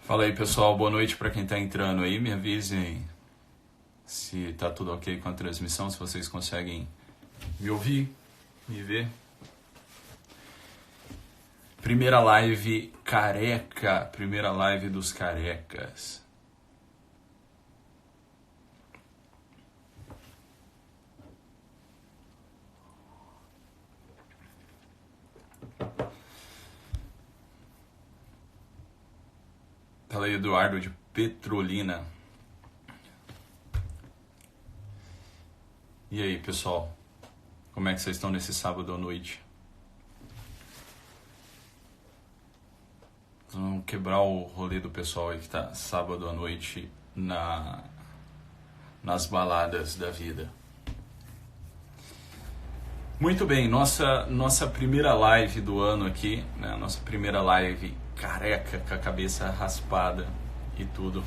Fala aí, pessoal, boa noite para quem está entrando aí. Me avisem se tá tudo ok com a transmissão, se vocês conseguem me ouvir, me ver. Primeira live careca, primeira live dos carecas. Fala aí, Eduardo de Petrolina. E aí, pessoal? Como é que vocês estão nesse sábado à noite? Vamos quebrar o rolê do pessoal aí que tá sábado à noite nas baladas da vida. Muito bem, nossa primeira live do ano aqui, né? Nossa primeira live careca, com a cabeça raspada e tudo.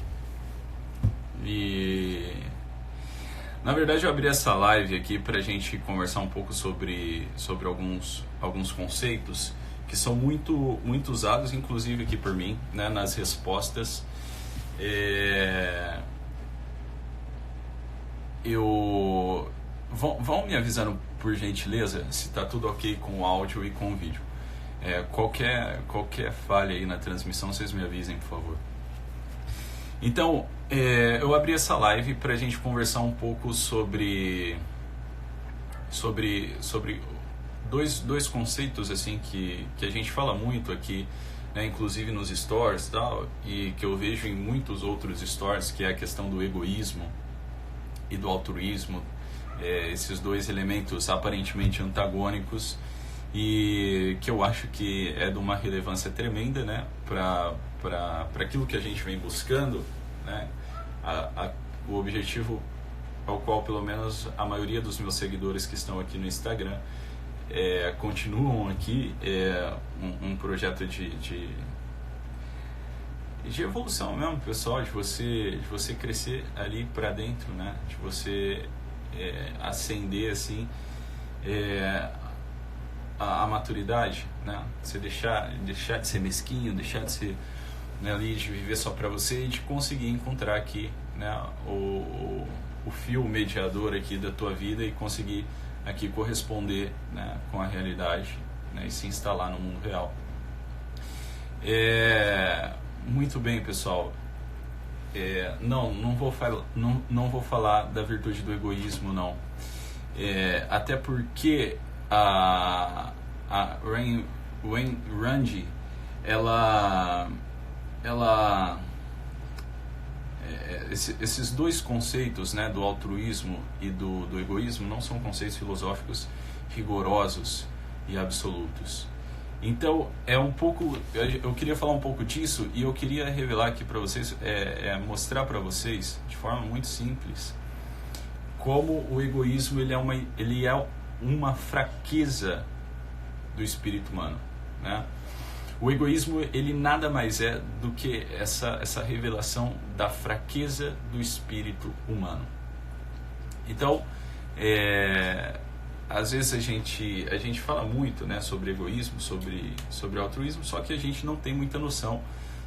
E na verdade eu abri essa live aqui pra gente conversar um pouco sobre alguns conceitos que são muito usados, inclusive aqui por mim, né, nas respostas. Vão me avisando, por gentileza, se está tudo ok com o áudio e com o vídeo. Qualquer falha aí na transmissão, vocês me avisem, por favor. Então, eu abri essa live para a gente conversar um pouco sobre dois conceitos assim que a gente fala muito aqui, né, inclusive nos stories e tal, e que eu vejo em muitos outros stories, que é a questão do egoísmo e do altruísmo, esses dois elementos aparentemente antagônicos, e que eu acho que é de uma relevância tremenda, né, para aquilo que a gente vem buscando, né, o objetivo ao qual pelo menos a maioria dos meus seguidores que estão aqui no Instagram continuam aqui, um projeto de evolução mesmo, pessoal, de você crescer ali para dentro, né, de você ascender assim a maturidade, né, você deixar de ser mesquinho, deixar de ser, né, ali, de viver só para você, e de conseguir encontrar aqui, né, o fio mediador aqui da tua vida e conseguir aqui corresponder, né, com a realidade, né, e se instalar no mundo real. Muito bem, pessoal. Não vou falar da virtude do egoísmo, não. Até porque a Ayn Rand, esses dois conceitos, né, do altruísmo e do egoísmo, não são conceitos filosóficos rigorosos e absolutos. Então, eu queria falar um pouco disso, e eu queria revelar aqui para vocês, mostrar para vocês, de forma muito simples, como o egoísmo ele é uma fraqueza do espírito humano, né? O egoísmo, ele nada mais é do que essa revelação da fraqueza do espírito humano. Então, às vezes a gente fala muito, né, sobre egoísmo, sobre altruísmo, só que a gente não tem muita noção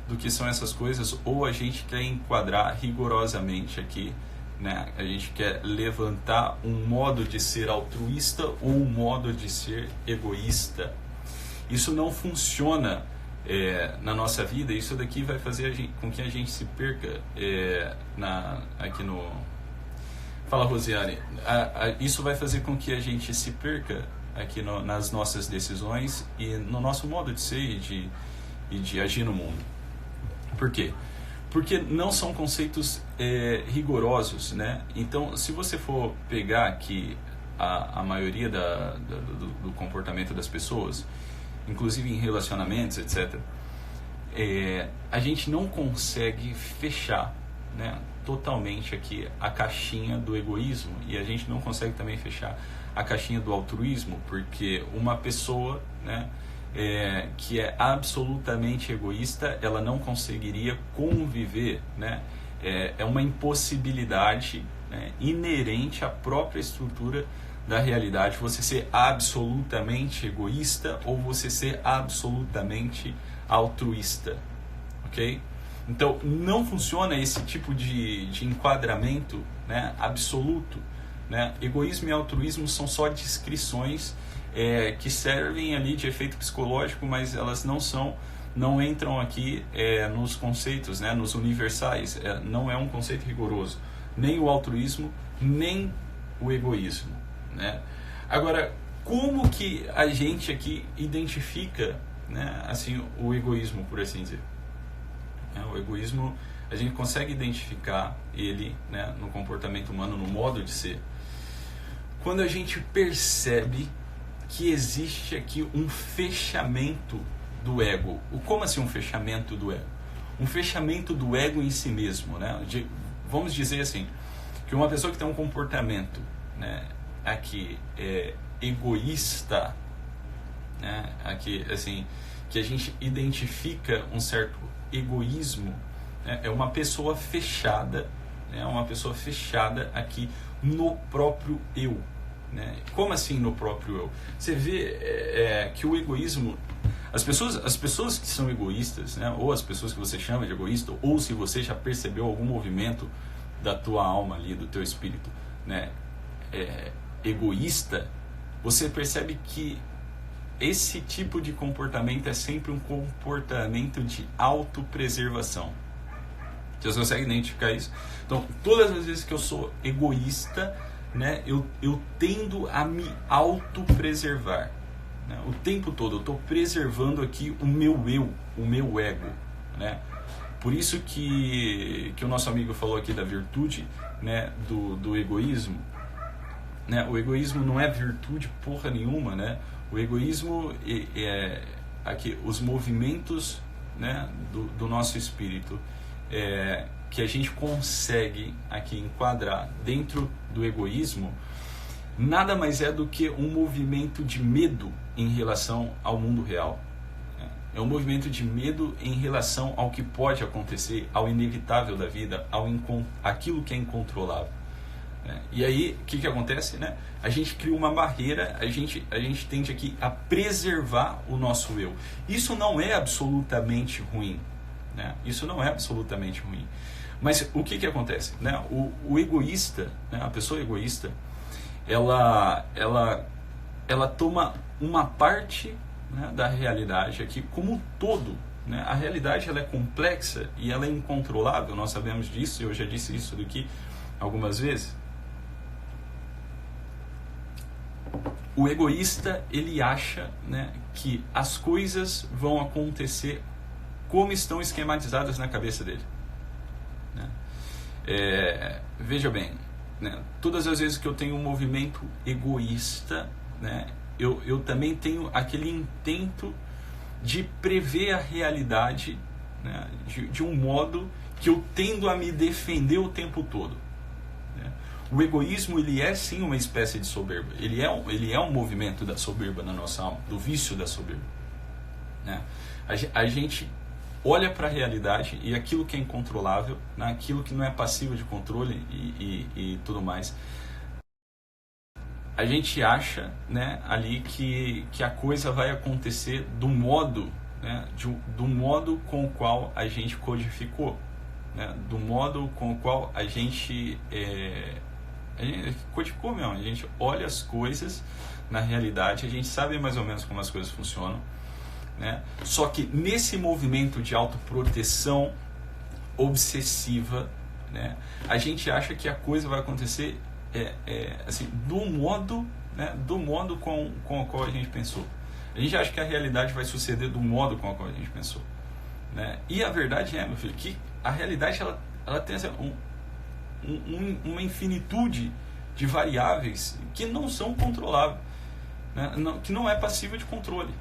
do que são essas coisas, ou a gente quer enquadrar rigorosamente aqui, né? A gente quer levantar um modo de ser altruísta ou um modo de ser egoísta. Isso não funciona na nossa vida. Isso daqui vai fazer com que a gente se perca aqui no... Fala, Rosiane. Isso vai fazer com que a gente se perca aqui nas nossas decisões e no nosso modo de ser e de agir no mundo. Por quê? Porque não são conceitos rigorosos, né? Então, se você for pegar aqui a maioria do comportamento das pessoas, inclusive em relacionamentos, etc., a gente não consegue fechar, né, totalmente aqui a caixinha do egoísmo, e a gente não consegue também fechar a caixinha do altruísmo, porque uma pessoa, né, que é absolutamente egoísta, ela não conseguiria conviver, né? É uma impossibilidade, né, inerente à própria estrutura da realidade, você ser absolutamente egoísta ou você ser absolutamente altruísta, ok? Então, não funciona esse tipo de enquadramento, né, absoluto. Né? Egoísmo e altruísmo são só descrições que servem ali de efeito psicológico, mas elas não entram aqui nos conceitos, né, nos universais. Não é um conceito rigoroso, nem o altruísmo, nem o egoísmo. Né? Agora, como que a gente aqui identifica, né, assim, o egoísmo, por assim dizer? O egoísmo, a gente consegue identificar ele, né, no comportamento humano, no modo de ser, quando a gente percebe que existe aqui um fechamento do ego. Como assim um fechamento do ego? Um fechamento do ego em si mesmo. Né? Vamos dizer assim, que uma pessoa que tem um comportamento, né, aqui egoísta, né, aqui, assim, que a gente identifica um certo egoísmo, né, é uma pessoa fechada, né, uma pessoa fechada aqui no próprio eu. Né? Como assim no próprio eu? Você vê que o egoísmo, as pessoas que são egoístas, né, ou as pessoas que você chama de egoísta, ou se você já percebeu algum movimento da tua alma ali, do teu espírito, né, egoísta, você percebe que esse tipo de comportamento é sempre um comportamento de autopreservação. Vocês conseguem identificar isso? Então, todas as vezes que eu sou egoísta, né, eu tendo a me autopreservar. Né? O tempo todo eu estou preservando aqui o meu eu, o meu ego. Né? Por isso que o nosso amigo falou aqui da virtude, né, do egoísmo. Né? O egoísmo não é virtude porra nenhuma. Né? O egoísmo aqui, os movimentos, né, do nosso espírito, que a gente consegue aqui enquadrar dentro do egoísmo, nada mais é do que um movimento de medo em relação ao mundo real. É um movimento de medo em relação ao que pode acontecer, ao inevitável da vida, aquilo que é incontrolável. E aí, o que acontece? Né? A gente cria uma barreira, a gente tende aqui a preservar o nosso eu. Isso não é absolutamente ruim. Né? Isso não é absolutamente ruim. Mas o que acontece? Né? O egoísta, né? A pessoa egoísta, ela toma uma parte, né, da realidade aqui como um todo. Né? A realidade ela é complexa e ela é incontrolável, nós sabemos disso, eu já disse isso daqui algumas vezes. O egoísta, ele acha, né, que as coisas vão acontecer como estão esquematizadas na cabeça dele. Né? Veja bem, né, todas as vezes que eu tenho um movimento egoísta, né, eu também tenho aquele intento de prever a realidade, né, de um modo que eu tendo a me defender o tempo todo. Né? O egoísmo, ele é sim uma espécie de soberba. Ele é um movimento da soberba na nossa alma, do vício da soberba. Né? A gente olha para a realidade e aquilo que é incontrolável, né, aquilo que não é passível de controle e tudo mais, a gente acha, né, ali que a coisa vai acontecer do modo, né, do modo com o qual a gente codificou, né, do modo com o qual a gente codificou mesmo. A gente olha as coisas na realidade, a gente sabe mais ou menos como as coisas funcionam. Né? Só que nesse movimento de autoproteção obsessiva, né, a gente acha que a coisa vai acontecer assim, do modo, né, com o qual a gente pensou. A gente acha que a realidade vai suceder do modo com o qual a gente pensou. Né? E a verdade meu filho, que a realidade ela tem assim, uma infinitude de variáveis que não são controláveis, né? Que não é passível de controle.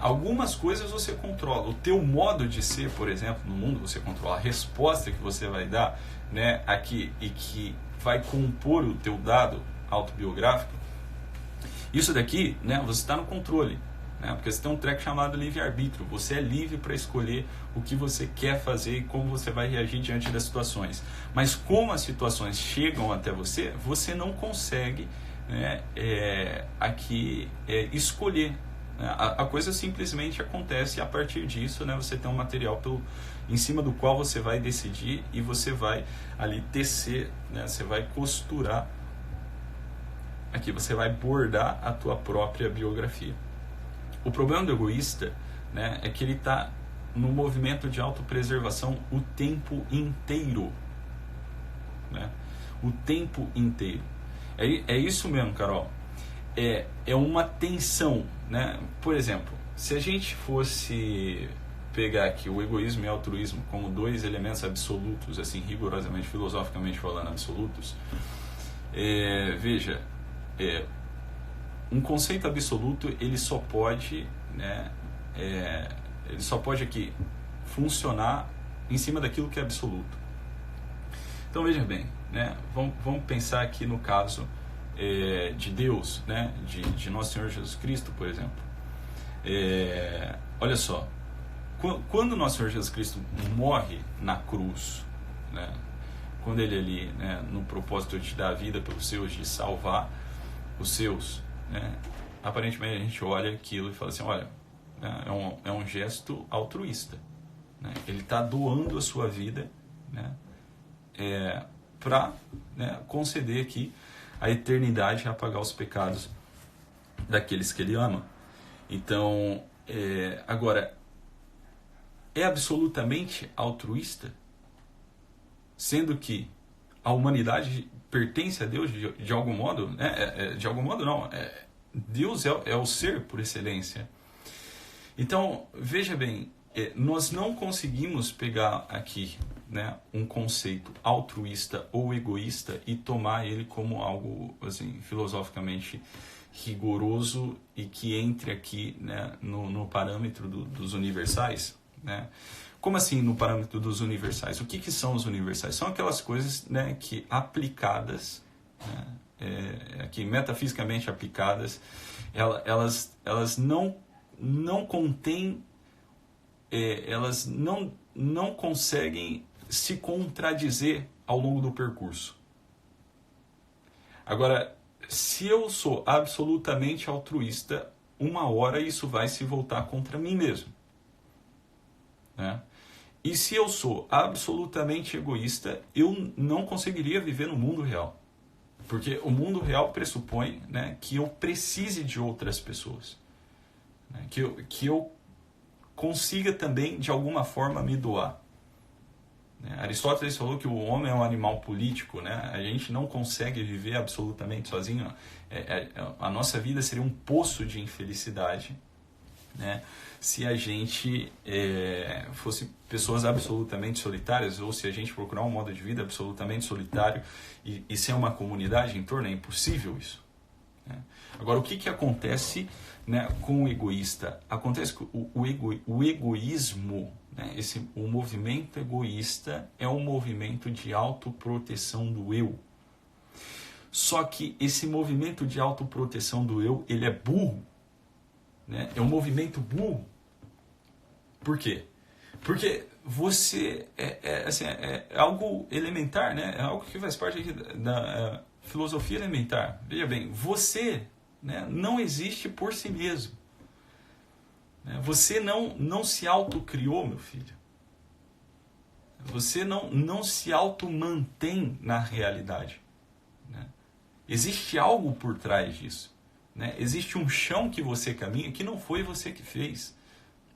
Algumas coisas você controla. O teu modo de ser, por exemplo, no mundo, você controla a resposta que você vai dar, né, aqui, e que vai compor o teu dado autobiográfico. Isso daqui, né, você está no controle, né, porque você tem um treco chamado livre-arbítrio. Você é livre para escolher o que você quer fazer e como você vai reagir diante das situações. Mas como as situações chegam até você, você não consegue, né, aqui escolher. A coisa simplesmente acontece e a partir disso, né, você tem um material em cima do qual você vai decidir e você vai ali tecer, né, você vai costurar, aqui você vai bordar a tua própria biografia. O problema do egoísta, né, é que ele está no movimento de autopreservação o tempo inteiro. Né? O tempo inteiro. É isso mesmo, Carol. É uma tensão, né? Por exemplo, se a gente fosse pegar aqui o egoísmo e o altruísmo como dois elementos absolutos, assim, rigorosamente, filosoficamente falando, absolutos, veja, um conceito absoluto, ele só pode, né, ele só pode aqui funcionar em cima daquilo que é absoluto. Então veja bem, né, vamos pensar aqui no caso de Deus, né, de Nosso Senhor Jesus Cristo, por exemplo. Olha só, quando Nosso Senhor Jesus Cristo morre na cruz, né, quando ele ali, né, no propósito de dar a vida pelos seus, de salvar os seus, né, aparentemente a gente olha aquilo e fala assim, olha, né, é um gesto altruísta, né, ele está doando a sua vida, né, para, né, conceder aqui a eternidade e apagar os pecados daqueles que ele ama. Então, agora, é absolutamente altruísta, sendo que a humanidade pertence a Deus de algum modo, né? De algum modo não, Deus é o ser por excelência. Então, veja bem, nós não conseguimos pegar aqui, né, um conceito altruísta ou egoísta e tomar ele como algo assim, filosoficamente rigoroso e que entre aqui, né, no parâmetro dos universais. Né? Como assim no parâmetro dos universais? O que são os universais? São aquelas coisas, né, que aplicadas, né, aqui, metafisicamente aplicadas, elas não contêm, elas não conseguem se contradizer ao longo do percurso. Agora, se eu sou absolutamente altruísta, uma hora isso vai se voltar contra mim mesmo. Né? E se eu sou absolutamente egoísta, eu não conseguiria viver no mundo real. Porque o mundo real pressupõe, né, que eu precise de outras pessoas. Né? Que eu consiga também, de alguma forma, me doar. Aristóteles falou que o homem é um animal político, né? A gente não consegue viver absolutamente sozinho. A nossa vida seria um poço de infelicidade, né? Se a gente fosse pessoas absolutamente solitárias, ou se a gente procurar um modo de vida absolutamente solitário e sem uma comunidade em torno, é impossível isso. Né? Agora, o que acontece, né, com o egoísta? Acontece que o egoísmo, né, o movimento egoísta é um movimento de autoproteção do eu. Só que esse movimento de autoproteção do eu, ele é burro. Né? É um movimento burro. Por quê? Porque você assim, é algo elementar, né? É algo que faz parte aqui da filosofia elementar. Veja bem, você, né, não existe por si mesmo. Você não se autocriou, meu filho. Você não se auto-mantém na realidade. Né? Existe algo por trás disso. Né? Existe um chão que você caminha que não foi você que fez.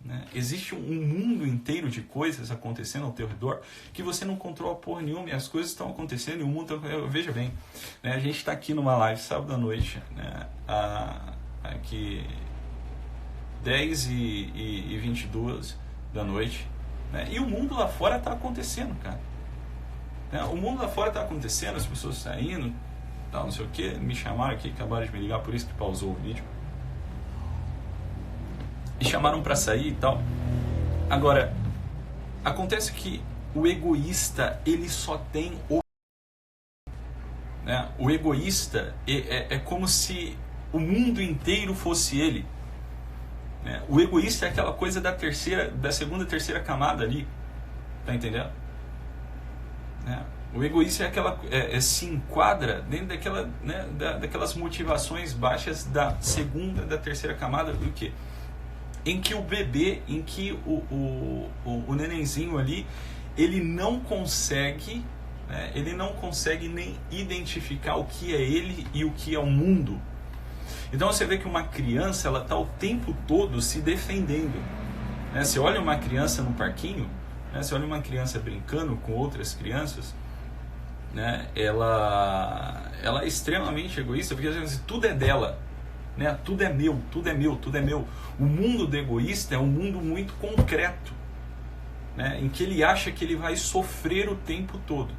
Né? Existe um mundo inteiro de coisas acontecendo ao teu redor que você não controla porra nenhuma e as coisas estão acontecendo e o mundo está... Veja bem, né? A gente está aqui numa live sábado à noite, né? Aqui 10 e 22 da noite, né? E o mundo lá fora está acontecendo, cara. Né? O mundo lá fora está acontecendo, as pessoas saindo, tal, não sei o que, me chamaram aqui, acabaram de me ligar, por isso que pausou o vídeo. E chamaram para sair e tal. Agora, acontece que o egoísta, ele só tem o... Né? O egoísta é como se o mundo inteiro fosse ele. Né? O egoísta é aquela coisa da segunda, terceira camada ali. Tá entendendo? Né? O egoísta é aquela, se enquadra dentro daquela, né, daquelas motivações baixas da segunda, da terceira camada do quê? em que o bebê, em que o nenenzinho ali, ele não consegue, né, ele não consegue nem identificar o que é ele e o que é o mundo. Então você vê que uma criança, ela está o tempo todo se defendendo, né? Você olha uma criança no parquinho, né? Você olha uma criança brincando com outras crianças, né? Ela é extremamente egoísta, porque tudo é dela, né? Tudo é meu, tudo é meu, tudo é meu. O mundo do egoísta é um mundo muito concreto, né? Em que ele acha que ele vai sofrer o tempo todo.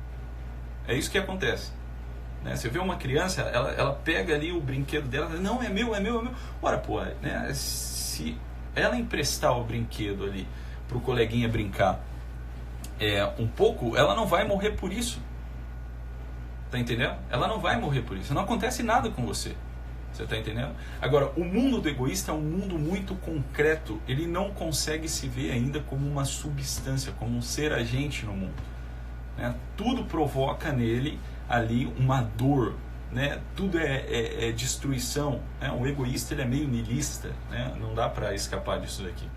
É isso que acontece, né? Você vê uma criança, ela pega ali o brinquedo dela, não, é meu, é meu, é meu. Ora, pô, né? Se ela emprestar o brinquedo ali pro coleguinha brincar um pouco, ela não vai morrer por isso. Tá entendendo? Ela não vai morrer por isso. Não acontece nada com você. Você tá entendendo? Agora, o mundo do egoísta é um mundo muito concreto. Ele não consegue se ver ainda como uma substância, como um ser agente no mundo, né? Tudo provoca nele ali uma dor, né? Tudo é destruição, né? O egoísta, ele é meio niilista, né? Não dá para escapar disso daqui.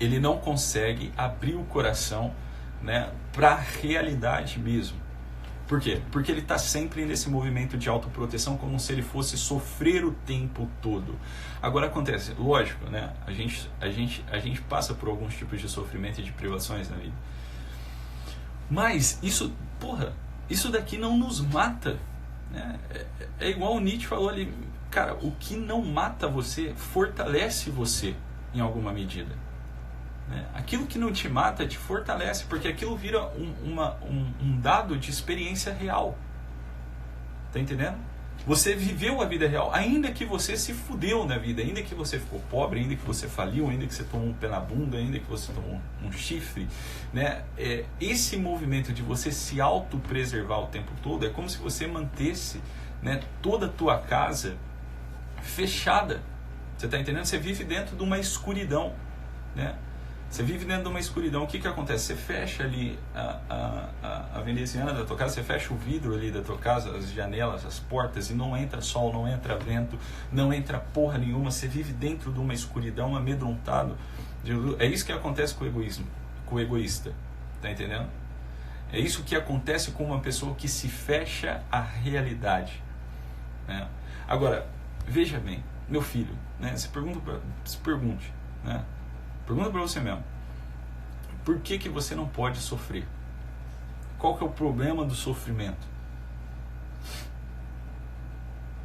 Ele não consegue abrir o coração, né, para a realidade mesmo. Por quê? Porque ele está sempre nesse movimento de autoproteção, como se ele fosse sofrer o tempo todo. Agora acontece, lógico, né? A gente passa por alguns tipos de sofrimento e de privações na vida. Mas isso daqui não nos mata, né? É igual o Nietzsche falou ali, cara, o que não mata você fortalece você em alguma medida, né? Aquilo que não te mata te fortalece, porque aquilo vira um dado de experiência real. Tá entendendo? Você viveu a vida real, ainda que você se fudeu na vida, ainda que você ficou pobre, ainda que você faliu, ainda que você tomou um pé na bunda, ainda que você tomou um chifre, né? Esse movimento de você se autopreservar o tempo todo é como se você mantesse, né, toda a tua casa fechada. Você tá entendendo? Você vive dentro de uma escuridão, né? Você vive dentro de uma escuridão. O que acontece? Você fecha ali a veneziana da tua casa, você fecha o vidro ali da tua casa, as janelas, as portas, e não entra sol, não entra vento, não entra porra nenhuma. Você vive dentro de uma escuridão, amedrontado. É isso que acontece com o egoísmo, com o egoísta. Tá entendendo? É isso que acontece com uma pessoa que se fecha à realidade, né? Agora, veja bem, meu filho, né? Se pergunte, né? Pergunta para você mesmo. Por que você não pode sofrer? Qual que é o problema do sofrimento?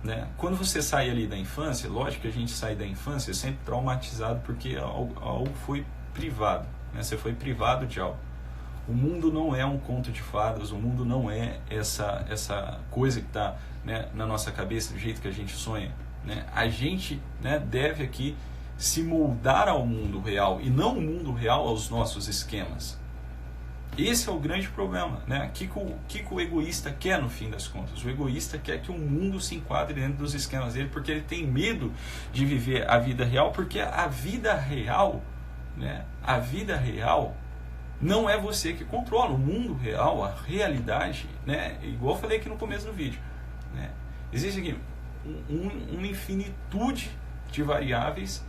Né? Quando você sai ali da infância, lógico que a gente sai da infância sempre traumatizado porque algo foi privado, né? Você foi privado de algo. O mundo não é um conto de fadas, o mundo não é essa coisa que está, né, na nossa cabeça, do jeito que a gente sonha, né? A gente, né, deve aqui se moldar ao mundo real e não o mundo real aos nossos esquemas. Esse é o grande problema, né? O que o egoísta quer no fim das contas? O egoísta quer que o mundo se enquadre dentro dos esquemas dele, porque ele tem medo de viver a vida real, porque a vida real, né? A vida real não é você que controla. O mundo real, a realidade, né? Igual eu falei aqui no começo do vídeo, né? Existe aqui uma infinitude de variáveis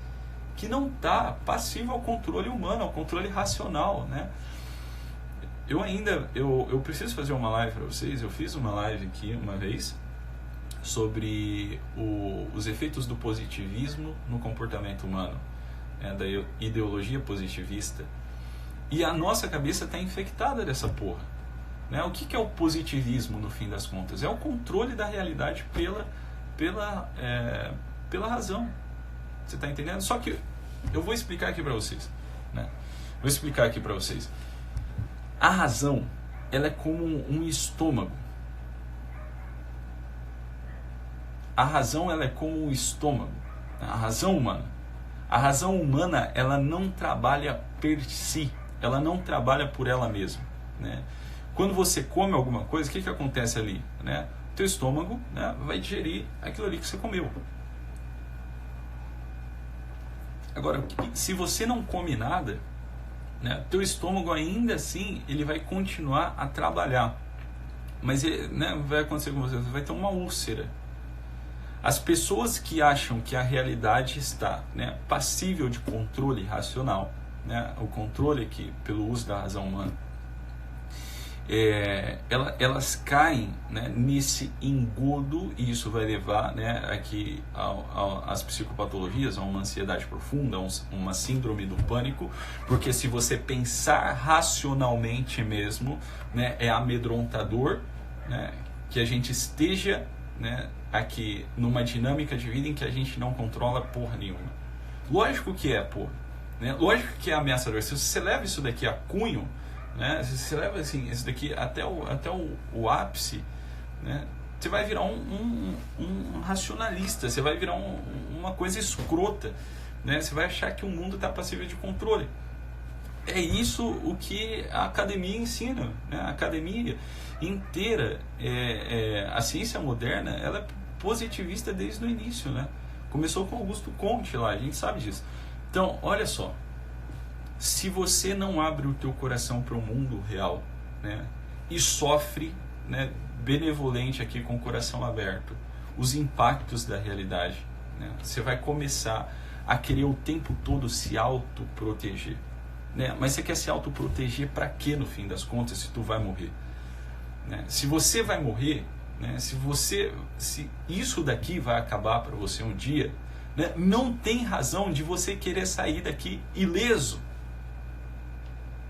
que não está passivo ao controle humano, ao controle racional, né? Eu preciso fazer uma live para vocês. Eu fiz uma live aqui uma vez sobre os efeitos do positivismo no comportamento humano, né? Da ideologia positivista. E a nossa cabeça está infectada dessa porra, né? O que é o positivismo no fim das contas? É o controle da realidade pela razão. Você está entendendo? Só que eu vou explicar aqui para vocês, né? Vou explicar aqui para vocês. A razão, ela é como um estômago. A razão, ela é como um estômago. A razão humana. A razão humana, ela não trabalha per si. Ela não trabalha por ela mesma, né? Quando você come alguma coisa, o que acontece ali, né? O teu estômago, né, vai digerir aquilo ali que você comeu. Agora, se você não come nada, né, teu estômago ainda assim ele vai continuar a trabalhar, mas ele, né, vai acontecer com você vai ter uma úlcera. As pessoas que acham que a realidade está, né, passível de controle racional, né, o controle aqui pelo uso da razão humana, elas caem, né, nesse engodo, e isso vai levar, né, aqui às psicopatologias, a uma ansiedade profunda, uma síndrome do pânico, porque se você pensar racionalmente mesmo, né, é amedrontador, né, que a gente esteja, né, aqui numa dinâmica de vida em que a gente não controla porra nenhuma. Lógico que é, porra, né? Lógico que é ameaçador. Se você leva isso daqui a cunho, né? Se você leva assim, isso daqui até o ápice, né? Você vai virar um racionalista, você vai virar uma coisa escrota, né? Você vai achar que o mundo está passível de controle. É isso o que a academia ensina, né? A academia inteira, a ciência moderna, ela é positivista desde o início, né? Começou com Augusto Comte lá, a gente sabe disso. Então, olha só, se você não abre o teu coração para o mundo real, né, e sofre, né, benevolente aqui com o coração aberto, os impactos da realidade, né, você vai começar a querer o tempo todo se autoproteger, né? Mas você quer se autoproteger para quê, no fim das contas, se tu vai morrer? Né? Se você vai morrer, né, se isso daqui vai acabar para você um dia, né, não tem razão de você querer sair daqui ileso.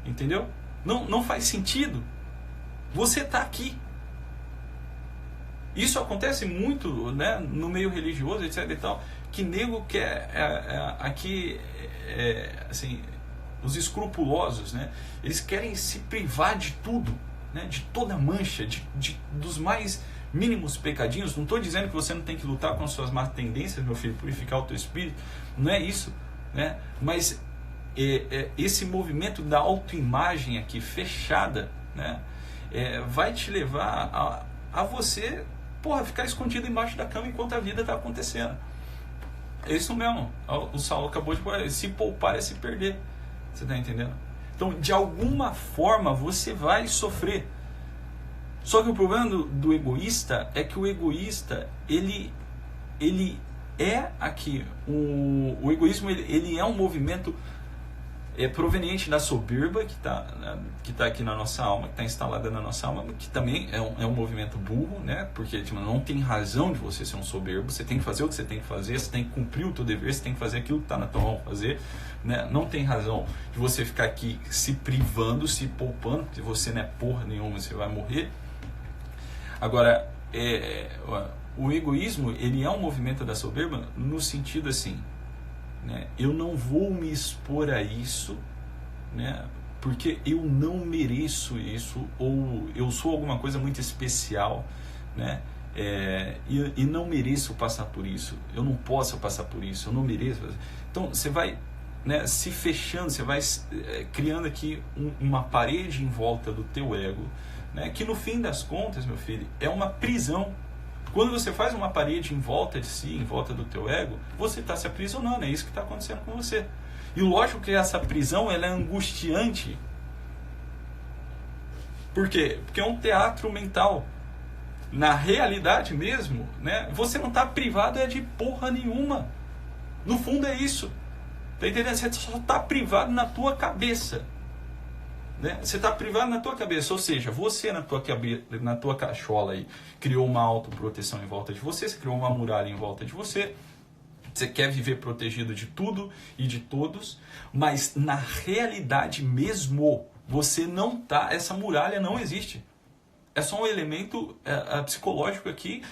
Entendeu? Não faz sentido. Você está aqui. Isso acontece muito, né, no meio religioso, etc. e tal, que nego quer aqui, assim, os escrupulosos, né, eles querem se privar de tudo, né, de toda mancha, dos mais mínimos pecadinhos. Não estou dizendo que você não tem que lutar com as suas más tendências, meu filho, purificar o teu espírito, não é isso, né? Mas esse movimento da autoimagem aqui fechada, né, vai te levar a você, porra, ficar escondido embaixo da cama enquanto a vida está acontecendo. É isso mesmo, o Saulo acabou de falar, se poupar é se perder, você está entendendo? Então, de alguma forma, você vai sofrer. Só que o problema do egoísta é que o egoísta, ele é aqui, o egoísmo ele é um movimento proveniente da soberba que tá aqui na nossa alma, que está instalada na nossa alma, que também é um movimento burro, né? Porque tipo, não tem razão de você ser um soberbo, você tem que fazer o que você tem que fazer, você tem que cumprir o teu dever, você tem que fazer aquilo que está na tua mão fazer, né? Não tem razão de você ficar aqui se privando, se poupando, porque você não é porra nenhuma, você vai morrer. Agora, o egoísmo, ele é um movimento da soberba no sentido assim, né? Eu não vou me expor a isso, né? Porque eu não mereço isso, ou eu sou alguma coisa muito especial, né? E não mereço passar por isso, eu não posso passar por isso, eu não mereço. Então você vai, né, se fechando, você vai criando aqui uma parede em volta do teu ego, né, que no fim das contas, meu filho, é uma prisão. Quando você faz uma parede em volta de si, em volta do teu ego, você está se aprisionando, é isso que está acontecendo com você. E lógico que essa prisão, ela é angustiante. Por quê? Porque é um teatro mental. Na realidade mesmo, né, você não está privado de porra nenhuma. No fundo é isso. Tá entendendo? Você só está privado na tua cabeça. Né? Você está privado na tua cabeça, ou seja, você na tua cachola aí, criou uma autoproteção em volta de você, você criou uma muralha em volta de você, você quer viver protegido de tudo e de todos, mas na realidade mesmo, você não tá, essa muralha não existe. É só um elemento psicológico aqui,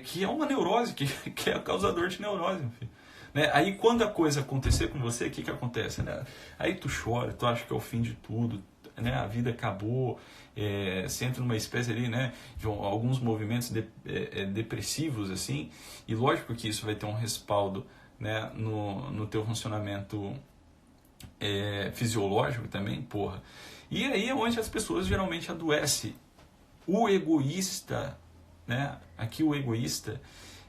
que é uma neurose, que é o causador de neurose, enfim. Né? Aí quando a coisa acontecer com você, o que acontece? Né? Aí tu chora, tu acha que é o fim de tudo, né? A vida acabou, você entra numa espécie ali, né, de alguns movimentos depressivos, assim, e lógico que isso vai ter um respaldo, né, no teu funcionamento fisiológico também, porra. E aí é onde as pessoas geralmente adoecem. O egoísta, né, aqui o egoísta,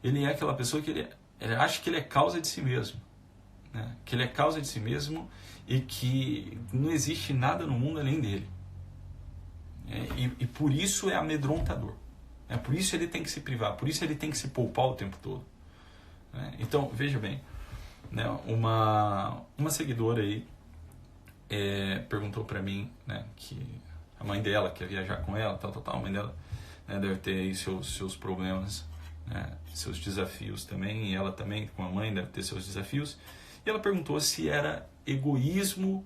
ele é aquela pessoa que ele acha que ele é causa de si mesmo, né? Que ele é causa de si mesmo e que não existe nada no mundo além dele. E por isso é amedrontador. Por isso ele tem que se privar, por isso ele tem que se poupar o tempo todo. né? Então, veja bem, né? Uma seguidora aí perguntou para mim, né, que a mãe dela quer viajar com ela, tal, a mãe dela, né, deve ter aí seus problemas, né, seus desafios também, e ela também, com a mãe, deve ter seus desafios. E ela perguntou se era egoísmo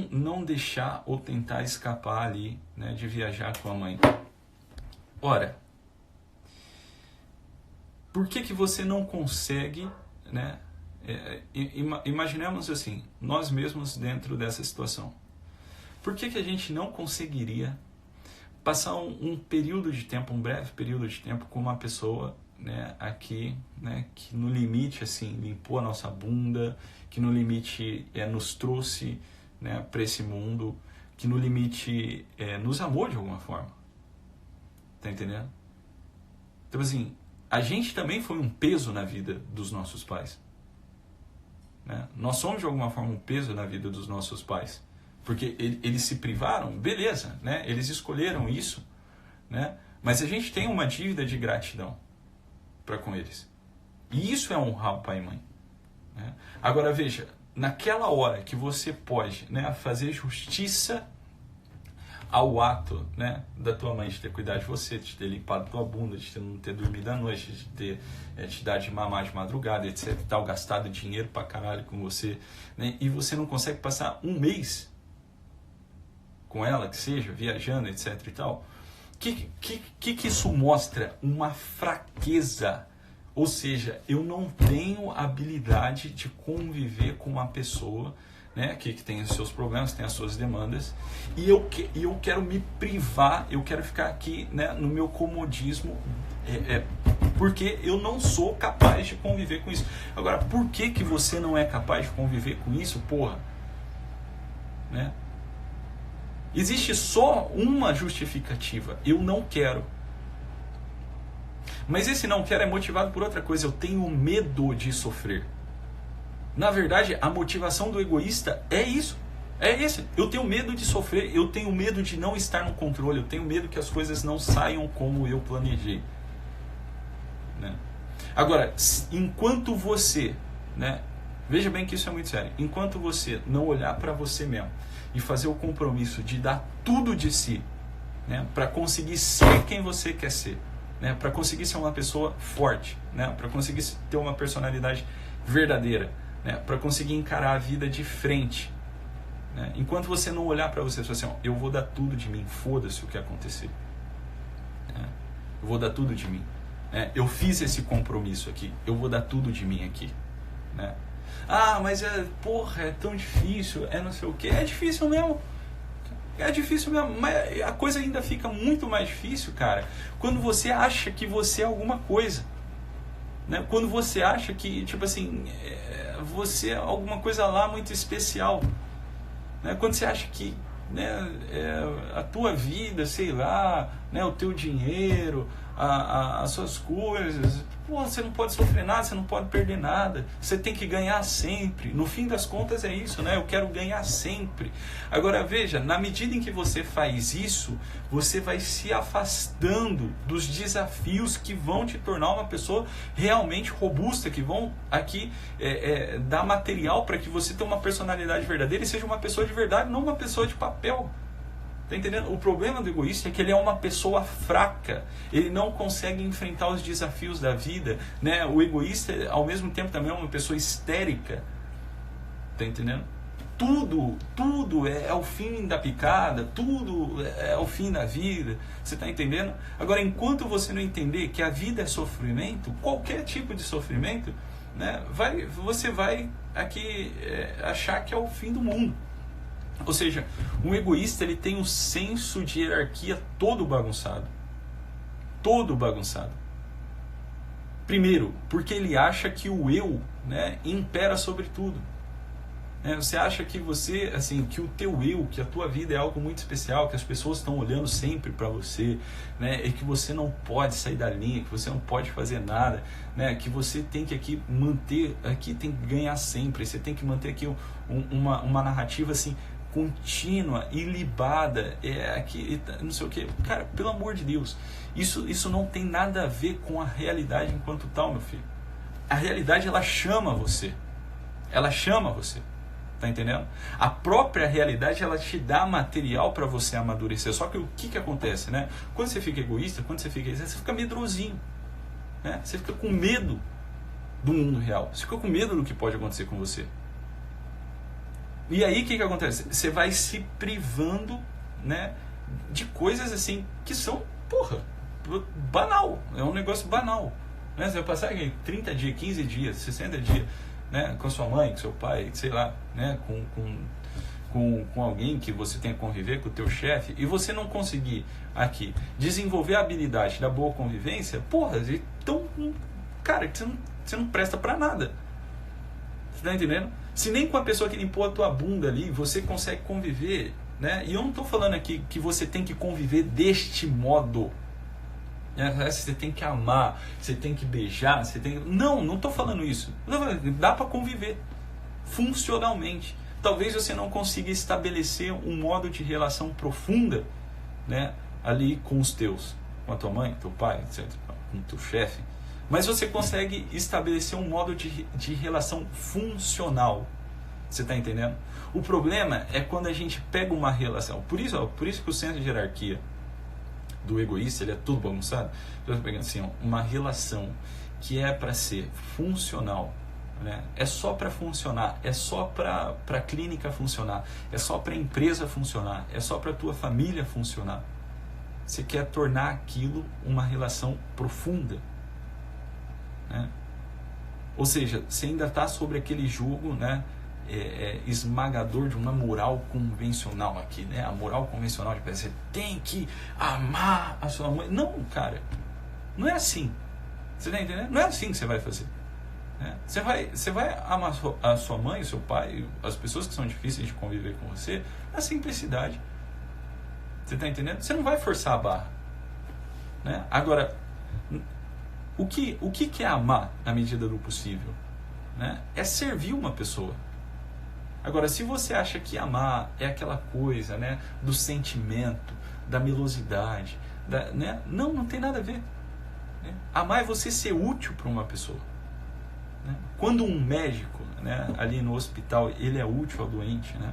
não deixar ou tentar escapar ali, né, de viajar com a mãe. Ora, por que você não consegue, né? Imaginemos assim, nós mesmos dentro dessa situação. Por que a gente não conseguiria passar um período de tempo, um breve período de tempo com uma pessoa, né, aqui, né, que no limite assim limpou a nossa bunda, que no limite nos trouxe, né, para esse mundo, que no limite nos amou de alguma forma? Tá entendendo? Então assim, a gente também foi um peso na vida dos nossos pais, né? Nós somos de alguma forma um peso na vida dos nossos pais, porque eles se privaram, beleza, né? Eles escolheram isso, né? Mas a gente tem uma dívida de gratidão para com eles, e isso é honrar o pai e mãe, né? Agora veja, naquela hora que você pode, né, fazer justiça ao ato, né, da tua mãe de ter cuidado de você, de ter limpado tua bunda, de não ter dormido à noite, de ter te dado de mamar de madrugada, etc e tal, gastado dinheiro pra caralho com você, né, e você não consegue passar um mês com ela, que seja, viajando, etc e tal, que isso mostra? Uma fraqueza. Ou seja, eu não tenho habilidade de conviver com uma pessoa, né, que tem os seus problemas, tem as suas demandas, e eu quero me privar, eu quero ficar aqui, né, no meu comodismo, porque eu não sou capaz de conviver com isso. Agora, por que você não é capaz de conviver com isso, porra? Né? Existe só uma justificativa: eu não quero. Mas esse não quero é motivado por outra coisa: eu tenho medo de sofrer. Na verdade, a motivação do egoísta é isso. É esse. Eu tenho medo de sofrer, eu tenho medo de não estar no controle, eu tenho medo que as coisas não saiam como eu planejei. Né? Agora, enquanto você, né, veja bem que isso é muito sério, enquanto você não olhar para você mesmo e fazer o compromisso de dar tudo de si, né, para conseguir ser quem você quer ser, né, para conseguir ser uma pessoa forte, né, para conseguir ter uma personalidade verdadeira, né, para conseguir encarar a vida de frente, né, enquanto você não olhar para você e falar assim, ó, eu vou dar tudo de mim, foda-se o que acontecer, né, eu vou dar tudo de mim, né, eu fiz esse compromisso aqui, eu vou dar tudo de mim aqui, né. Ah, mas porra, é tão difícil, não sei o que, é difícil mesmo, mas a coisa ainda fica muito mais difícil, cara, quando você acha que você é alguma coisa, né? Quando você acha que, tipo assim, você é alguma coisa lá muito especial, né? Quando você acha que, né, a tua vida, sei lá, né, o teu dinheiro, as suas coisas, pô, você não pode sofrer nada, você não pode perder nada, você tem que ganhar sempre. No fim das contas é isso, né? Eu quero ganhar sempre. Agora veja, na medida em que você faz isso, você vai se afastando dos desafios que vão te tornar uma pessoa realmente robusta, que vão aqui dar material para que você tenha uma personalidade verdadeira e seja uma pessoa de verdade, não uma pessoa de papel. Tá entendendo? O problema do egoísta é que ele é uma pessoa fraca, ele não consegue enfrentar os desafios da vida, né? O egoísta, ao mesmo tempo, também é uma pessoa histérica. Tá entendendo? Tudo é o fim da picada, tudo é o fim da vida. Você tá entendendo? Agora, enquanto você não entender que a vida é sofrimento, qualquer tipo de sofrimento, né, você vai aqui achar que é o fim do mundo. Ou seja, um egoísta, ele tem um senso de hierarquia todo bagunçado. Todo bagunçado. Primeiro, porque ele acha que o eu, né, impera sobre tudo. Você acha que você, assim, que o teu eu, que a tua vida é algo muito especial, que as pessoas estão olhando sempre para você, né, e que você não pode sair da linha, que você não pode fazer nada, né, que você tem que aqui manter, aqui tem que ganhar sempre, você tem que manter aqui uma narrativa assim contínua, ilibada, não sei o que. Cara, pelo amor de Deus, isso não tem nada a ver com a realidade enquanto tal, meu filho. A realidade, ela chama você. Ela chama você. Tá entendendo? A própria realidade, ela te dá material para você amadurecer. Só que o que acontece, né? Quando você fica egoísta, você fica medrosinho, né? Você fica com medo do mundo real. Você fica com medo do que pode acontecer com você. E aí o que acontece? Você vai se privando, né, de coisas assim que são, banal. É um negócio banal, né? Você vai passar 30 dias, 15 dias, 60 dias, né, com sua mãe, com seu pai, sei lá, né, com alguém que você tem que conviver, com o teu chefe, e você não conseguir aqui desenvolver a habilidade da boa convivência, então, cara, você não presta pra nada. Você tá entendendo? Se nem com a pessoa que limpou a tua bunda ali você consegue conviver, né? E eu não estou falando aqui que você tem que conviver deste modo. Você tem que amar, você tem que beijar, Não estou falando isso. Dá para conviver funcionalmente. Talvez você não consiga estabelecer um modo de relação profunda, né, ali com os teus, com a tua mãe, teu pai, etc., com o teu chefe. Mas você consegue estabelecer um modo de relação funcional. Você está entendendo? O problema é quando a gente pega uma relação. Por isso que o centro de hierarquia do egoísta, ele é tudo bagunçado. Então, pegando assim, uma relação que é para ser funcional, né? É só para funcionar, é só para a clínica funcionar, é só para a empresa funcionar, é só para a tua família funcionar. Você quer tornar aquilo uma relação profunda, né? Ou seja, você ainda está sobre aquele jugo, né, esmagador de uma moral convencional aqui, né? A moral convencional de você tem que amar a sua mãe. Não, cara, não é assim. Você está entendendo? Não é assim que você vai fazer, né? Você vai amar a sua mãe, o seu pai, as pessoas que são difíceis de conviver com você, na simplicidade. Você está entendendo? Você não vai forçar a barra, né? Agora, o que é amar na medida do possível, né? É servir uma pessoa. Agora, se você acha que amar é aquela coisa, né, do sentimento, da melosidade, né? Não tem nada a ver, né? Amar é você ser útil para uma pessoa, né? Quando um médico, né, ali no hospital, ele é útil ao doente, né?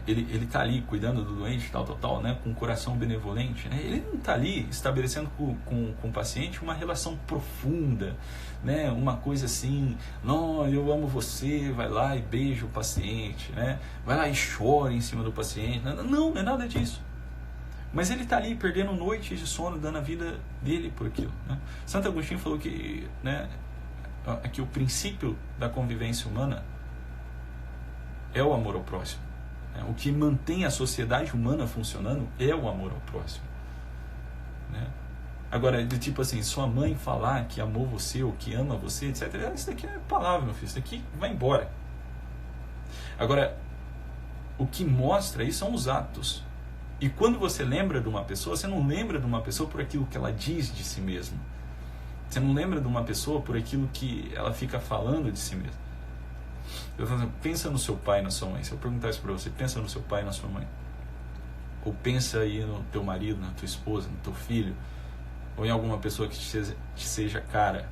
Ele está ali cuidando do doente, tal, né, com um coração benevolente, né? Ele não está ali estabelecendo com o paciente uma relação profunda, né? Uma coisa assim, não, eu amo você, vai lá e beija o paciente, né? Vai lá e chora em cima do paciente. Não é nada disso. Mas ele está ali perdendo noites de sono, dando a vida dele por aquilo, né? Santo Agostinho falou que, né, que o princípio da convivência humana é o amor ao próximo. O que mantém a sociedade humana funcionando é o amor ao próximo, né? Agora, de tipo assim, sua mãe falar que amou você ou que ama você, etc., isso daqui é palavra, meu filho, isso daqui vai embora. Agora, o que mostra isso são os atos. E quando você lembra de uma pessoa, você não lembra de uma pessoa por aquilo que ela diz de si mesma. Você não lembra de uma pessoa por aquilo que ela fica falando de si mesma. Eu falo assim, pensa no seu pai e na sua mãe. Se eu perguntar isso para você, pensa no seu pai e na sua mãe. Ou pensa aí no teu marido, na tua esposa, no teu filho, ou em alguma pessoa que te seja cara.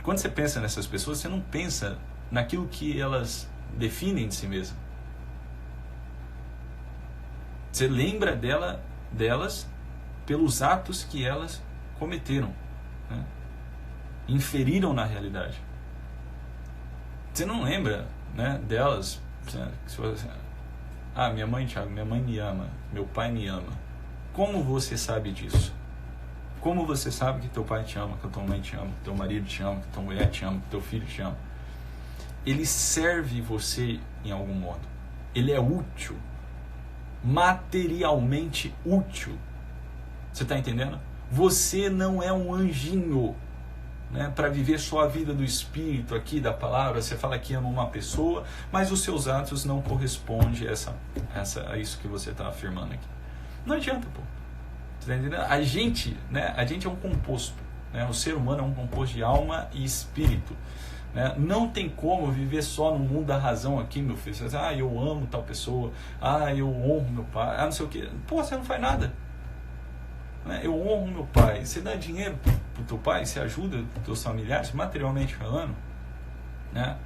Quando você pensa nessas pessoas, você não pensa naquilo que elas definem de si mesmas. Você lembra delas pelos atos que elas cometeram, né? Inferiram na realidade. Você não lembra, né, delas, minha mãe, Thiago, minha mãe me ama, meu pai me ama. Como você sabe disso? Como você sabe que teu pai te ama, que tua mãe te ama, que teu marido te ama, que tua mulher te ama, que teu filho te ama? Ele serve você em algum modo. Ele é útil. Materialmente útil. Você está entendendo? Você não é um anjinho, né, para viver só a vida do espírito aqui da palavra. Você fala que ama uma pessoa, mas os seus atos não correspondem a isso que você está afirmando aqui. Não adianta, pô. Você tá entendendo? A gente é um composto, né? O ser humano é um composto de alma e espírito, né? Não tem como viver só no mundo da razão aqui, meu filho. Você diz, eu amo tal pessoa, eu honro meu pai, não sei o que. Pô, você não faz nada. Né? Eu honro meu pai. Você dá dinheiro pro teu pai, você ajuda os teus familiares, materialmente falando, né?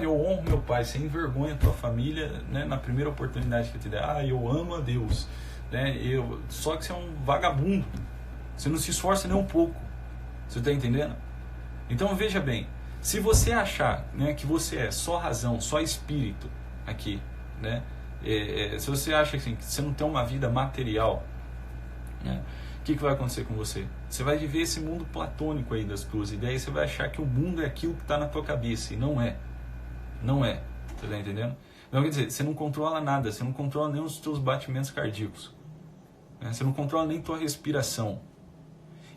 Eu honro meu pai, você envergonha a tua família, né, na primeira oportunidade que te der. Eu amo a Deus, né? Só que você é um vagabundo. Você não se esforça nem um pouco. Você está entendendo? Então veja bem, se você achar, né, que você é só razão, só espírito aqui, né? Se você acha assim, que você não tem uma vida material, né, o que vai acontecer com você? Você vai viver esse mundo platônico aí das tuas ideias, você vai achar que o mundo é aquilo que está na tua cabeça, e não é. Não é. Você está entendendo? Então, quer dizer, você não controla nada, você não controla nem os teus batimentos cardíacos, né? Você não controla nem tua respiração.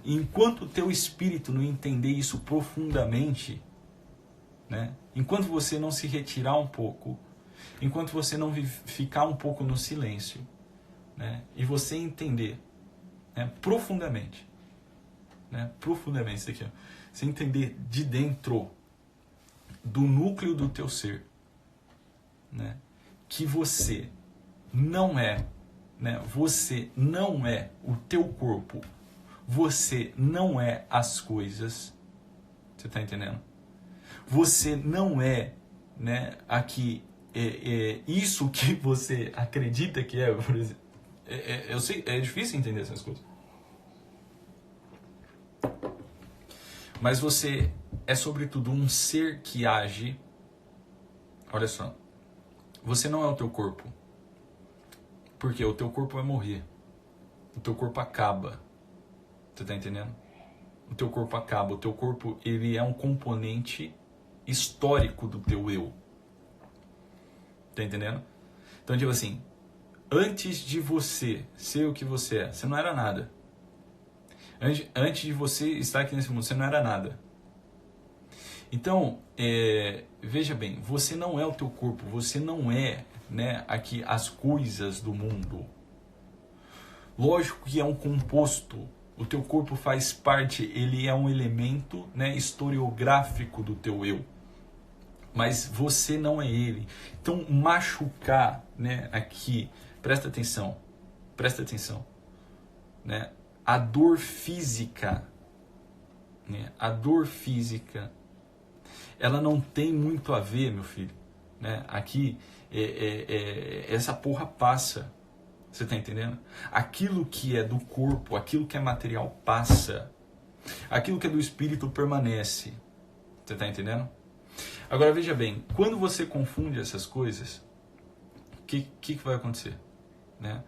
E enquanto o teu espírito não entender isso profundamente, né? Enquanto você não se retirar um pouco, enquanto você não ficar um pouco no silêncio, né? E você entender, né, profundamente, né, profundamente isso aqui, ó, você entender de dentro do núcleo do teu ser, né, que você não é, né, você não é o teu corpo, você não é as coisas, você está entendendo? Você não é, né, aqui, isso que você acredita que é, por exemplo. Eu sei, é difícil entender essas coisas. Mas você é, sobretudo, um ser que age. Olha só. Você não é o teu corpo. Porque o teu corpo vai morrer. O teu corpo acaba. Você está entendendo? O teu corpo acaba. O teu corpo, ele é um componente histórico do teu eu. Está entendendo? Então, tipo assim, antes de você ser o que você é, você não era nada. Antes de você estar aqui nesse mundo, você não era nada. Então, veja bem, você não é o teu corpo, você não é, né, aqui as coisas do mundo. Lógico que é um composto, o teu corpo faz parte, ele é um elemento, né, historiográfico do teu eu. Mas você não é ele. Então, machucar, né, aqui, presta atenção, né, a dor física, né, a dor física, ela não tem muito a ver, meu filho, né, aqui, essa porra passa, você tá entendendo? Aquilo que é do corpo, aquilo que é material passa, aquilo que é do espírito permanece, você tá entendendo? Agora veja bem, quando você confunde essas coisas, o que vai acontecer? Né?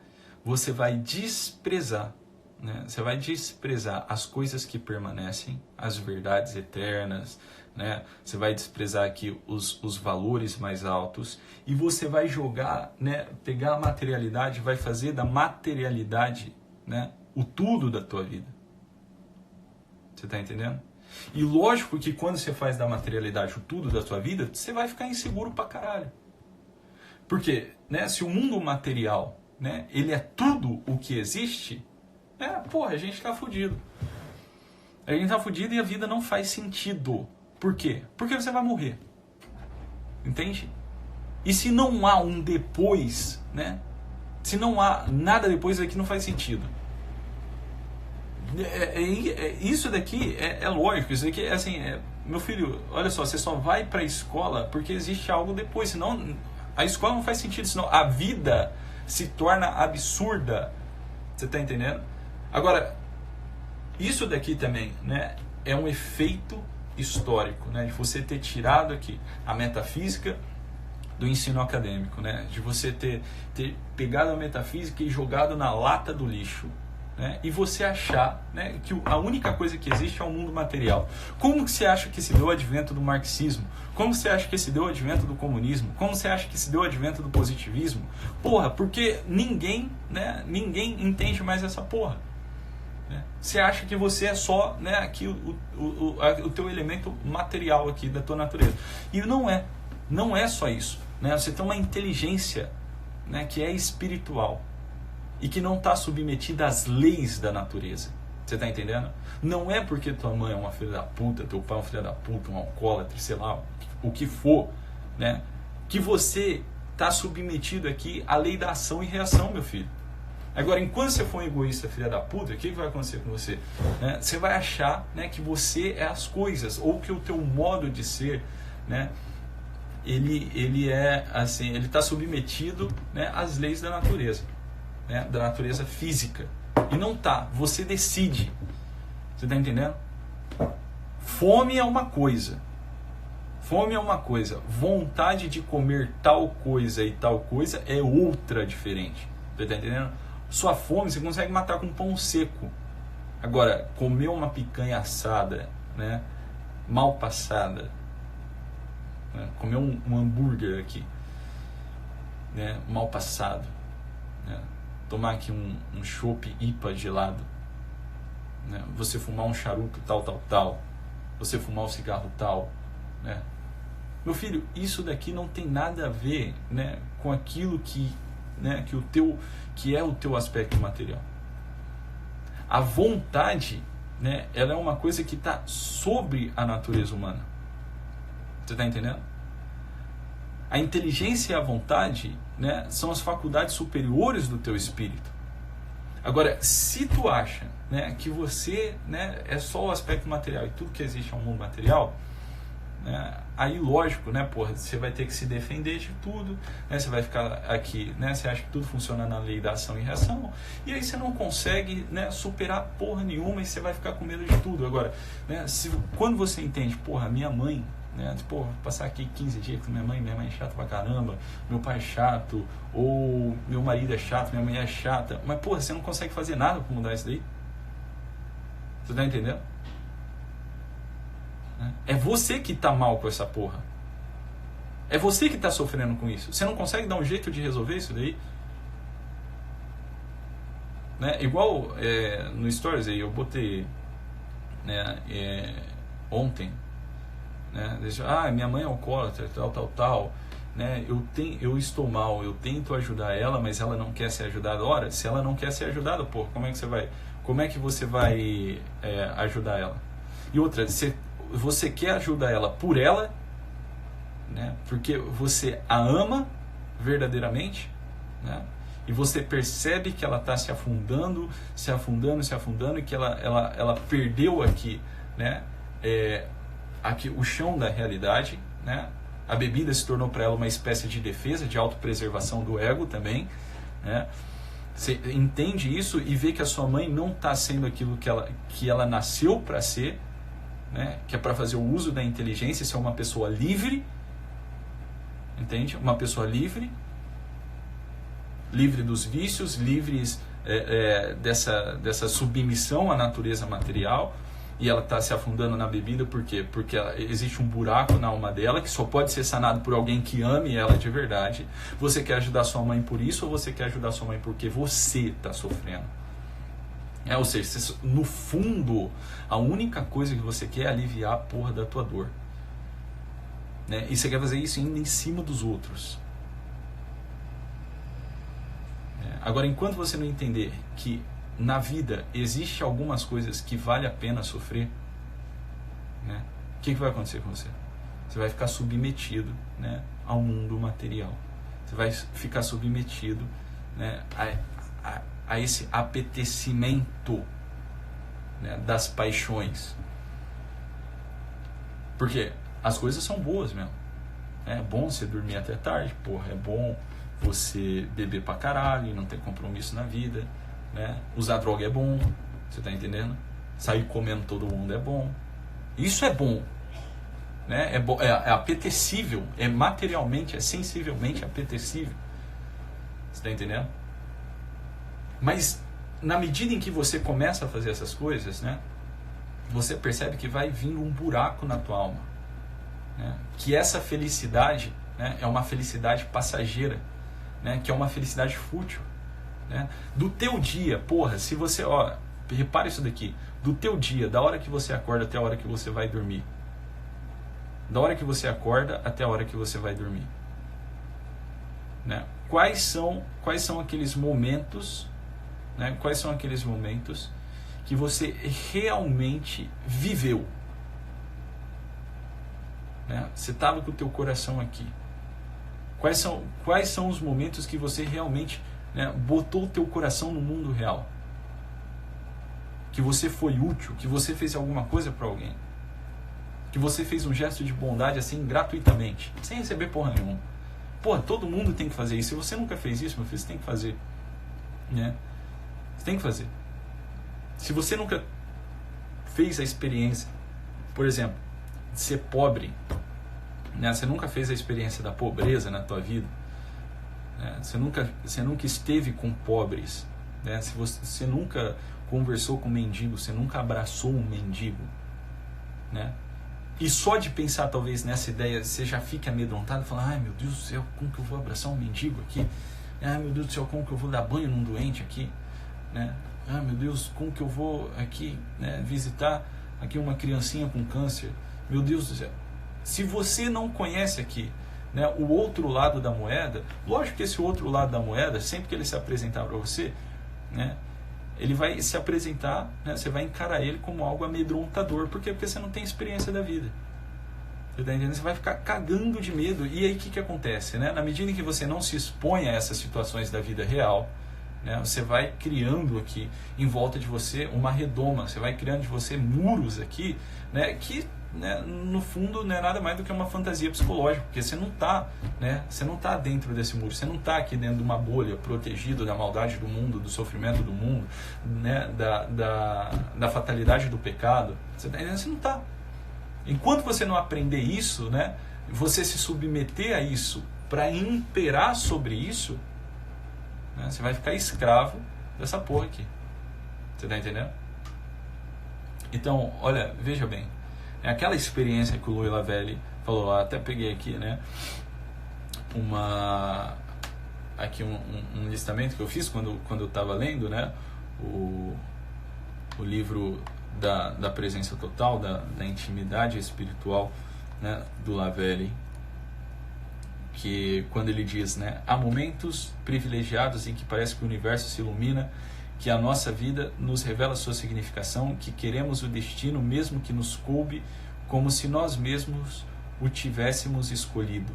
Você vai desprezar, né? Você vai desprezar as coisas que permanecem, as verdades eternas, né? Você vai desprezar aqui os valores mais altos e você vai jogar, né? Pegar a materialidade, vai fazer da materialidade, né, o tudo da tua vida. Você está entendendo? E lógico que quando você faz da materialidade o tudo da tua vida, você vai ficar inseguro pra caralho. Porque, né, se o mundo material, né, ele é tudo o que existe, a gente tá fudido. A gente tá fudido e a vida não faz sentido. Por quê? Porque você vai morrer. Entende? E se não há um depois, né? Se não há nada depois, aqui não faz sentido. Isso daqui é lógico. Isso daqui é assim, meu filho, olha só, você só vai pra escola porque existe algo depois. Senão, a escola não faz sentido. Senão, a vida se torna absurda. Você tá entendendo? Agora, isso daqui também, né, é um efeito histórico, né, de você ter tirado aqui a metafísica do ensino acadêmico, né, de você ter pegado a metafísica e jogado na lata do lixo, né, e você achar, né, que a única coisa que existe é o mundo material. Como que você acha que se deu o advento do marxismo? Como você acha que se deu o advento do comunismo? Como você acha que se deu o advento do positivismo? Porra, porque ninguém entende mais essa porra. Você acha que você é só, né, aqui o teu elemento material aqui da tua natureza. E não é só isso, né? Você tem uma inteligência, né, que é espiritual e que não está submetida às leis da natureza. Você tá entendendo? Não é porque tua mãe é uma filha da puta, teu pai é um filho da puta, um alcoólatra, sei lá, o que for, né? Que você tá submetido aqui à lei da ação e reação, meu filho. Agora, enquanto você for um egoísta, filha da puta, o que vai acontecer com você? Né? Você vai achar, né, que você é as coisas, ou que o teu modo de ser, né, ele é assim, ele está submetido, né, às leis da natureza, né, da natureza física. E não tá, você decide. Você está entendendo? Fome é uma coisa. Fome é uma coisa. Vontade de comer tal coisa e tal coisa é outra diferente. Você está entendendo? Sua fome você consegue matar com pão seco. Agora, comer uma picanha assada, né, mal passada, né, comer um hambúrguer aqui, né, mal passado, né, tomar aqui um chopp IPA gelado, né, você fumar um charuto tal, você fumar um cigarro tal, né. Meu filho, isso daqui não tem nada a ver, né, com aquilo que, né, que é o teu aspecto material. A vontade, né, ela é uma coisa que está sobre a natureza humana. Você está entendendo? A inteligência e a vontade, né, são as faculdades superiores do teu espírito. Agora, se tu acha, né, que você, né, é só o aspecto material e tudo que existe é um mundo material, né, aí lógico, né, porra, você vai ter que se defender de tudo, né, você vai ficar aqui, né, você acha que tudo funciona na lei da ação e reação, e aí você não consegue, né, superar porra nenhuma e você vai ficar com medo de tudo. Agora, né, quando você entende, porra, minha mãe, né, pô, vou passar aqui 15 dias com minha mãe é chata pra caramba, meu pai é chato, ou meu marido é chato, minha mãe é chata, mas porra, você não consegue fazer nada pra mudar isso daí. Você tá entendendo? É você que tá mal com essa porra. É você que tá sofrendo com isso. Você não consegue dar um jeito de resolver isso daí? Né? Igual no Stories aí, eu botei, né, ontem, né, minha mãe é alcoólatra, tal, né, eu estou mal, eu tento ajudar ela, mas ela não quer ser ajudada. Ora, se ela não quer ser ajudada, porra, como é que você vai ajudar ela? E outra, você quer ajudar ela por ela, né? Porque você a ama verdadeiramente, né? E você percebe que ela está se afundando, e que ela perdeu aqui, né? Aqui o chão da realidade, né? A bebida se tornou para ela uma espécie de defesa, de autopreservação do ego também, né? Você entende isso e vê que a sua mãe não está sendo aquilo que ela nasceu para ser, né? Que é para fazer o uso da inteligência, ser uma pessoa livre, entende? Uma pessoa livre dos vícios, livres dessa submissão à natureza material, e ela está se afundando na bebida. Por quê? Porque existe um buraco na alma dela que só pode ser sanado por alguém que ame ela de verdade. Você quer ajudar sua mãe por isso, ou você quer ajudar sua mãe porque você está sofrendo? Ou seja, no fundo, a única coisa que você quer é aliviar a porra da tua dor, né? E você quer fazer isso ainda em cima dos outros. Agora, enquanto você não entender que na vida existe algumas coisas que vale a pena sofrer, né? O que vai acontecer com você? Você vai ficar submetido, né, ao mundo material. Você vai ficar submetido, né, a esse apetecimento, né, das paixões. Porque as coisas são boas mesmo. É bom você dormir até tarde, porra, é bom você beber pra caralho e não ter compromisso na vida, né? Usar droga é bom, você tá entendendo? Sair comendo todo mundo é bom. Isso é bom, né? É apetecível, é materialmente, é sensivelmente apetecível. Você tá entendendo? Mas na medida em que você começa a fazer essas coisas, né, você percebe que vai vindo um buraco na tua alma, né, que essa felicidade, né, é uma felicidade passageira, né, que é uma felicidade fútil, né, do teu dia. Porra, se você, repara isso daqui, do teu dia, da hora que você acorda até a hora que você vai dormir, da hora que você acorda até a hora que você vai dormir, né, quais são aqueles momentos, né, quais são aqueles momentos que você realmente viveu. Né? Você estava com o teu coração aqui. Quais são os momentos que você realmente, né, botou o teu coração no mundo real? Que você foi útil, que você fez alguma coisa para alguém. Que você fez um gesto de bondade assim gratuitamente, sem receber porra nenhuma. Pô, todo mundo tem que fazer isso. Se você nunca fez isso, meu filho, você tem que fazer. Né? Você tem que fazer. Se você nunca fez a experiência, por exemplo, de ser pobre, né? Você nunca fez a experiência da pobreza na tua vida, né? Você nunca esteve com pobres, né? Se você nunca conversou com um mendigo, você nunca abraçou um mendigo, né? E só de pensar talvez nessa ideia, você já fica amedrontado, falando, ai meu Deus do céu, como que eu vou abraçar um mendigo aqui? Ai meu Deus do céu, como que eu vou dar banho num doente aqui? Né? Ah, meu Deus, como que eu vou aqui, né, visitar aqui uma criancinha com câncer? Meu Deus do céu. Se você não conhece aqui, né, o outro lado da moeda, lógico que esse outro lado da moeda, sempre que ele se apresentar para você, né, ele vai se apresentar, né, você vai encarar ele como algo amedrontador. Por quê? Porque você não tem experiência da vida. Você tá entendendo? Você vai ficar cagando de medo. E aí o que acontece? Né? Na medida em que você não se expõe a essas situações da vida real, né, você vai criando aqui em volta de você uma redoma, você vai criando de você muros aqui, né, que, né, no fundo não é nada mais do que uma fantasia psicológica, porque você não está, né, você não tá dentro desse muro, você não está aqui dentro de uma bolha, protegido da maldade do mundo, do sofrimento do mundo, né, da fatalidade do pecado. Você não está. Enquanto você não aprender isso, né, você se submeter a isso para imperar sobre isso, né, você vai ficar escravo dessa porra aqui. Você está entendendo? Então, olha, veja bem, é aquela experiência que o Louis Lavelli falou lá, até peguei aqui, né, um listamento que eu fiz quando eu estava lendo, né, o livro da presença total, da intimidade espiritual, né, do Lavelli, que quando ele diz, né, há momentos privilegiados em que parece que o universo se ilumina, que a nossa vida nos revela sua significação, que queremos o destino mesmo que nos coube, como se nós mesmos o tivéssemos escolhido.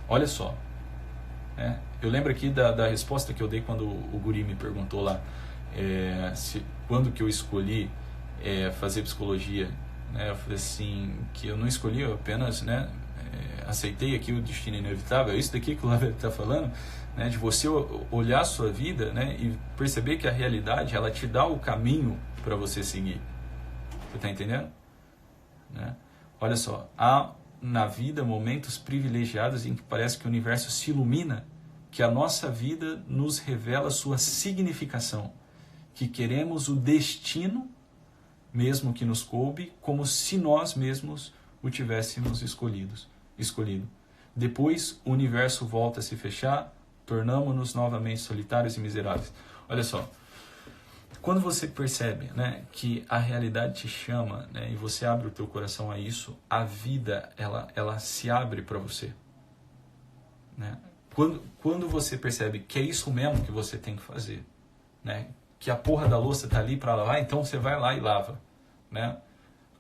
Olha só, né? Eu lembro aqui da resposta que eu dei quando o guri me perguntou lá, quando que eu escolhi fazer psicologia, né? Eu falei assim, que eu não escolhi, eu apenas, né, aceitei aqui o destino inevitável. É isso daqui que o Lavelli está falando, né, de você olhar a sua vida, né, e perceber que a realidade, ela te dá o caminho para você seguir. Você está entendendo? Né? Olha só, há na vida momentos privilegiados em que parece que o universo se ilumina, que a nossa vida nos revela sua significação, que queremos o destino mesmo que nos coube, como se nós mesmos o tivéssemos escolhido. Depois o universo volta a se fechar, tornamo-nos novamente solitários e miseráveis. Olha só, quando você percebe, né, que a realidade te chama, né, e você abre o teu coração a isso, a vida ela se abre para você. Né? Quando você percebe que é isso mesmo que você tem que fazer, né, que a porra da louça está ali para lavar, então você vai lá e lava. Né?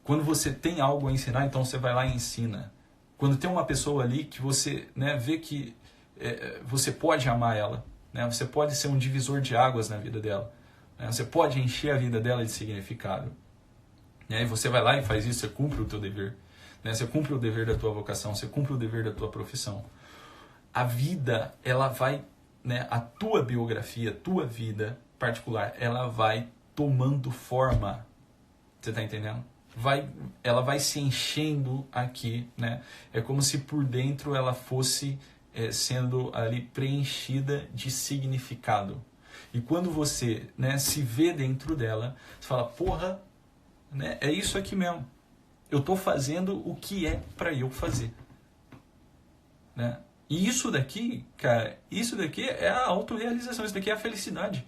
Quando você tem algo a ensinar, então você vai lá e ensina. Quando tem uma pessoa ali que você, né, vê que você pode amar ela, né? Você pode ser um divisor de águas na vida dela, né? Você pode encher a vida dela de significado. E aí você vai lá e faz isso, você cumpre o teu dever. Né? Você cumpre o dever da tua vocação, você cumpre o dever da tua profissão. A vida, ela vai, né, a tua biografia, a tua vida particular, ela vai tomando forma. Você está entendendo? Ela vai se enchendo aqui, né? É como se por dentro ela fosse sendo ali preenchida de significado. E quando você, né, se vê dentro dela, você fala, porra, né, é isso aqui mesmo. Eu estou fazendo o que é para eu fazer. Né? E isso daqui, cara, isso daqui é a autorrealização, isso daqui é a felicidade.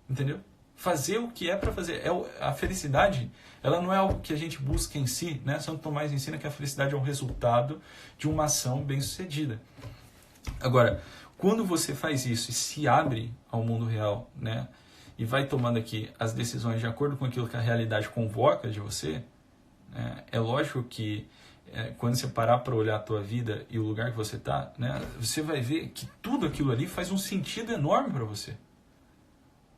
Entendeu? Fazer o que é para fazer. A felicidade, ela não é algo que a gente busca em si, né? Santo Tomás ensina que a felicidade é o resultado de uma ação bem-sucedida. Agora, quando você faz isso e se abre ao mundo real, né, e vai tomando aqui as decisões de acordo com aquilo que a realidade convoca de você, é lógico que quando você parar para olhar a tua vida e o lugar que você está, né, você vai ver que tudo aquilo ali faz um sentido enorme para você.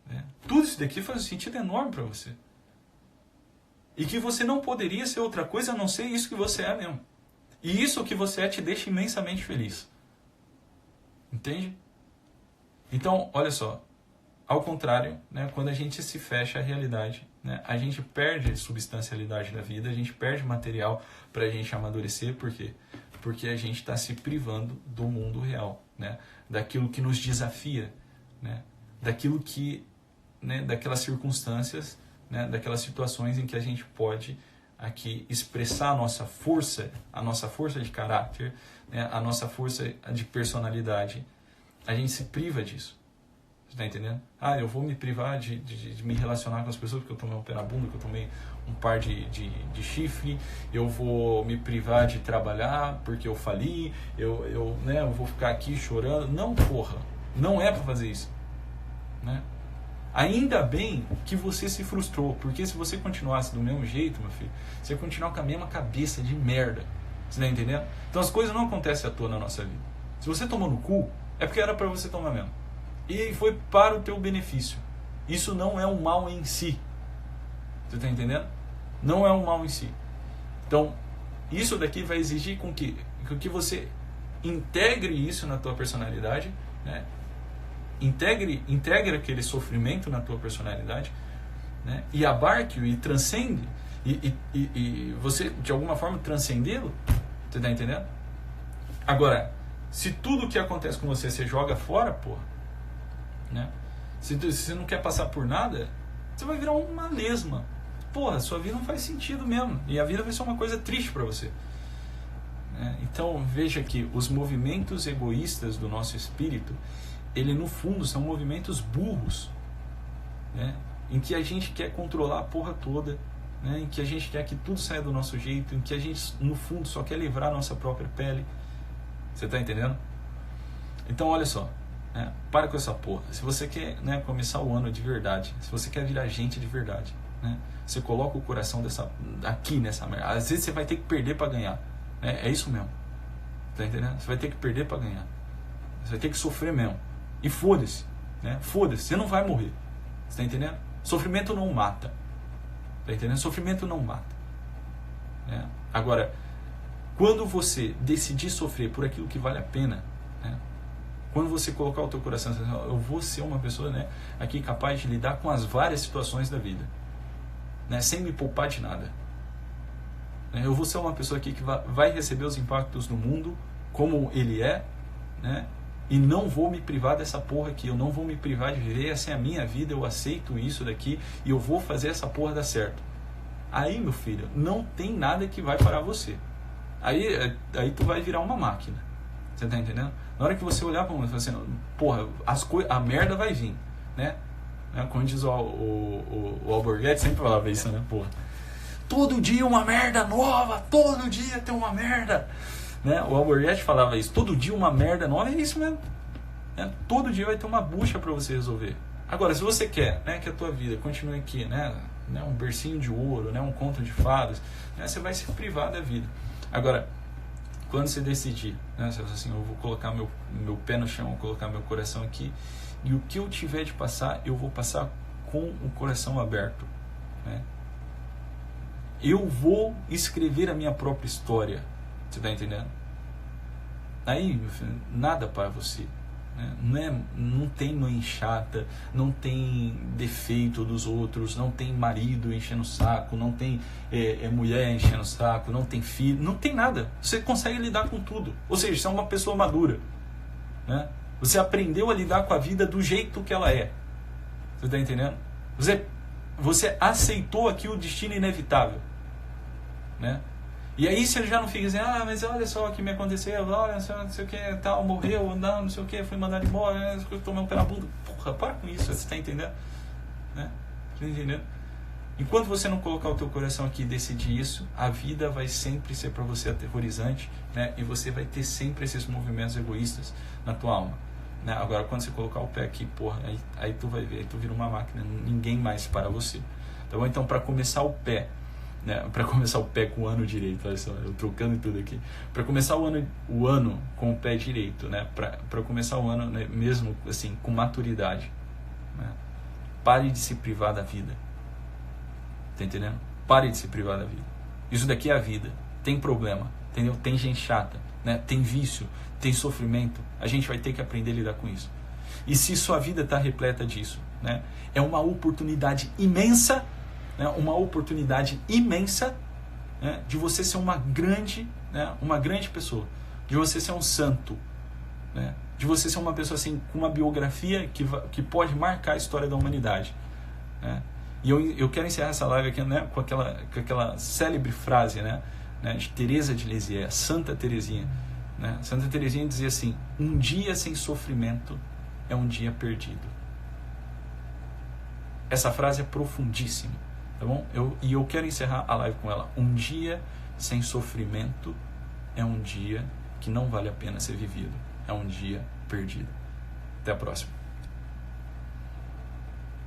Né? Tudo isso daqui faz um sentido enorme para você. E que você não poderia ser outra coisa a não ser isso que você é mesmo. E isso que você é te deixa imensamente feliz. Entende? Então, olha só. Ao contrário, né, quando a gente se fecha à realidade, né, a gente perde substancialidade da vida, a gente perde material para a gente amadurecer. Por quê? Porque a gente está se privando do mundo real, né, daquilo que nos desafia, né, daquilo que, né, daquelas circunstâncias, né, daquelas situações em que a gente pode aqui expressar a nossa força de caráter, né, a nossa força de personalidade. A gente se priva disso. Você está entendendo? Eu vou me privar de me relacionar com as pessoas porque eu tomei um pé na bunda, porque eu tomei um par de chifre, eu vou me privar de trabalhar porque eu fali, eu vou ficar aqui chorando. Não, porra, não é para fazer isso. Né? Ainda bem que você se frustrou, porque se você continuasse do mesmo jeito, meu filho, você ia continuar com a mesma cabeça de merda. Você está entendendo? Então as coisas não acontecem à toa na nossa vida. Se você tomou no cu, é porque era para você tomar mesmo. E foi para o teu benefício. Isso não é um mal em si. Você está entendendo? Não é um mal em si. Então, isso daqui vai exigir com que você integre isso na tua personalidade, né? Integre aquele sofrimento na tua personalidade, né? E abarque-o e transcende. E você, de alguma forma, transcendê-lo. Você está entendendo? Agora, se tudo que acontece com você joga fora, porra, né? Se você não quer passar por nada, você vai virar uma lesma. Porra, sua vida não faz sentido mesmo. E a vida vai ser uma coisa triste para você. Né? Então, veja que os movimentos egoístas do nosso espírito, ele no fundo são movimentos burros, né? Em que a gente quer controlar a porra toda, né? Em que a gente quer que tudo saia do nosso jeito, em que a gente, no fundo, só quer livrar a nossa própria pele. Você está entendendo? Então, olha só. Para com essa porra. Se você quer, né, começar o ano de verdade, se você quer virar gente de verdade, né, você coloca o coração aqui nessa merda. Às vezes você vai ter que perder para ganhar, né? É isso mesmo. Tá entendendo? Você vai ter que perder para ganhar. Você vai ter que sofrer mesmo. E foda-se, né? Foda-se, você não vai morrer. Você tá entendendo? Sofrimento não mata. Tá entendendo? Sofrimento não mata. Né? Agora, quando você decidir sofrer por aquilo que vale a pena, né? Quando você colocar o teu coração, eu vou ser uma pessoa, né, aqui capaz de lidar com as várias situações da vida, né, sem me poupar de nada. Eu vou ser uma pessoa aqui que vai receber os impactos do mundo como ele é, né, e não vou me privar dessa porra aqui, eu não vou me privar de viver, essa é a minha vida, eu aceito isso daqui e eu vou fazer essa porra dar certo. Aí, meu filho, não tem nada que vai parar você. Aí tu vai virar uma máquina. Você tá entendendo? Na hora que você olhar para o mundo e falar assim, porra, a merda vai vir, né? Como diz o Alborguete, sempre falava isso, né? Porra, todo dia uma merda nova, todo dia tem uma merda, né? O Alborguete falava isso, todo dia uma merda nova, é isso mesmo, né? Todo dia vai ter uma bucha para você resolver. Agora, se você quer, né, que a tua vida continue aqui, né, um bercinho de ouro, né, um conto de fadas, né, você vai se privar da vida. Agora, quando você decidir, né, você fala assim, eu vou colocar meu pé no chão, vou colocar meu coração aqui, e o que eu tiver de passar, eu vou passar com o coração aberto. Né? Eu vou escrever a minha própria história. Você está entendendo? Aí, meu filho, nada para você. Né? Não tem mãe chata, não tem defeito dos outros, não tem marido enchendo o saco, não tem mulher enchendo o saco, não tem filho, não tem nada. Você consegue lidar com tudo. Ou seja, você é uma pessoa madura, né? Você aprendeu a lidar com a vida do jeito que ela é. Você está entendendo? Você aceitou aqui o destino inevitável, né? E aí você já não fica assim, mas olha só o que me aconteceu, olha só, não sei o que, tal, morreu, não sei o que, foi mandado embora, tomei um pé na bunda. Porra, para com isso, você está entendendo? Né? Tá entendendo? Enquanto você não colocar o teu coração aqui e decidir isso, a vida vai sempre ser para você aterrorizante, né? E você vai ter sempre esses movimentos egoístas na tua alma. né? Agora, quando você colocar o pé aqui, porra, aí tu vai ver, aí tu vira uma máquina, ninguém mais para você. Tá bom? Então, para começar o pé, né? Para começar o pé com o ano direito, olha só, eu trocando tudo aqui. Para começar o ano com o pé direito, né? Para começar o ano, né, mesmo assim, com maturidade, né? Pare de se privar da vida. Tá entendendo? Pare de se privar da vida. Isso daqui é a vida. Tem problema, entendeu? Tem gente chata, né? Tem vício, tem sofrimento. A gente vai ter que aprender a lidar com isso. E se sua vida está repleta disso, né? É uma oportunidade imensa, né? Uma oportunidade imensa, né? De você ser uma grande pessoa, de você ser um santo, né? De você ser uma pessoa assim, com uma biografia que pode marcar a história da humanidade, né? E eu quero encerrar essa live aqui, né, com aquela célebre frase, né, de Teresa de Lisieux, Santa Teresinha, né? Santa Teresinha dizia assim: um dia sem sofrimento é um dia perdido. Essa frase é profundíssima, tá bom? Eu quero encerrar a live com ela. Um dia sem sofrimento é um dia que não vale a pena ser vivido. É um dia perdido. Até a próxima.